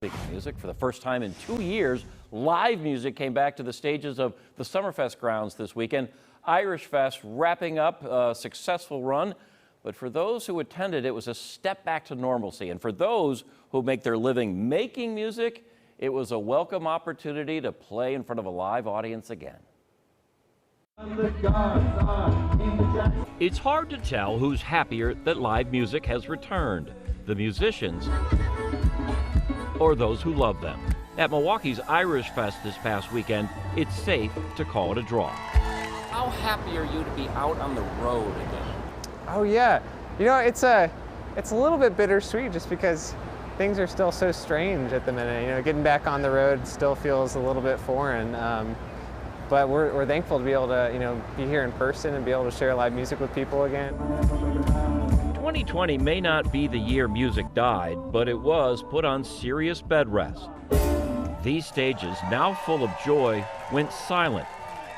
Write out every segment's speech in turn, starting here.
Speaking of music, for the first time in 2 years, live music came back to the stages of the Summerfest grounds this weekend. Irish Fest wrapping up a successful run, but for those who attended, it was a step back to normalcy. And for those who make their living making music, it was a welcome opportunity to play in front of a live audience again. It's hard to tell who's happier that live music has returned, the musicians or those who love them. At Milwaukee's Irish Fest this past weekend, it's safe to call it a draw. How happy are you to be out on the road again? Oh yeah, you know, it's a little bit bittersweet just because things are still so strange at the minute. You know, getting back on the road still feels a little bit foreign, but we're thankful to be able to, be here in person and be able to share live music with people again. 2020 may not be the year music died, but it was put on serious bed rest. These stages, now full of joy, went silent,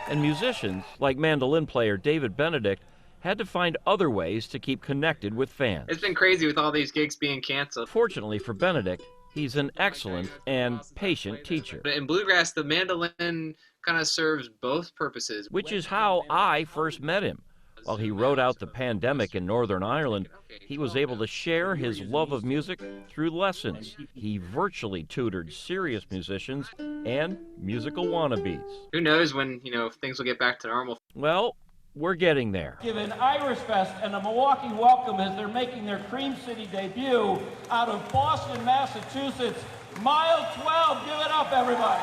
and musicians like mandolin player David Benedict had to find other ways to keep connected with fans. It's been crazy with all these gigs being canceled. Fortunately for Benedict, he's an excellent and patient teacher. In bluegrass, the mandolin kind of serves both purposes. Which is how I first met him. While he rode out the pandemic in Northern Ireland, he was able to share his love of music through lessons. He virtually tutored serious musicians and musical wannabes. Who knows when, things will get back to normal. Well, we're getting there. Given Irish Fest and a Milwaukee welcome as they're making their Cream City debut out of Boston, Massachusetts. Mile 12, give it up, everybody.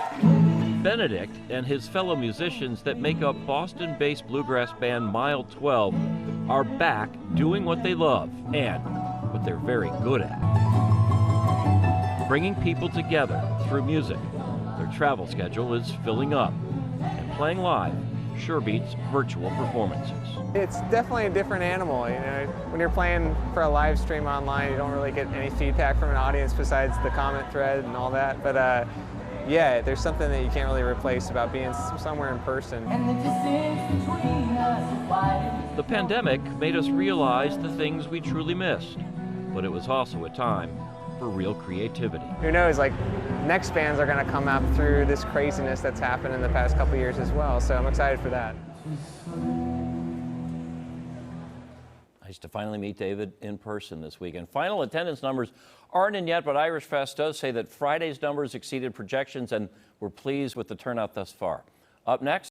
Benedict and his fellow musicians that make up Boston-based bluegrass band Mile 12 are back doing what they love and what they're very good at. Bringing people together through music. Their travel schedule is filling up, and playing live sure beats virtual performances. It's definitely a different animal. When you're playing for a live stream online, you don't really get any feedback from an audience besides the comment thread and all that. But yeah, there's something that you can't really replace about being somewhere in person. The pandemic made us realize the things we truly missed, but it was also a time for real creativity. Who knows, next bands are going to come up through this craziness that's happened in the past couple years as well, so I'm excited for that. Nice to finally meet David in person this weekend. Final attendance numbers aren't in yet, but Irish Fest does say that Friday's numbers exceeded projections, and we're pleased with the turnout thus far. Up next,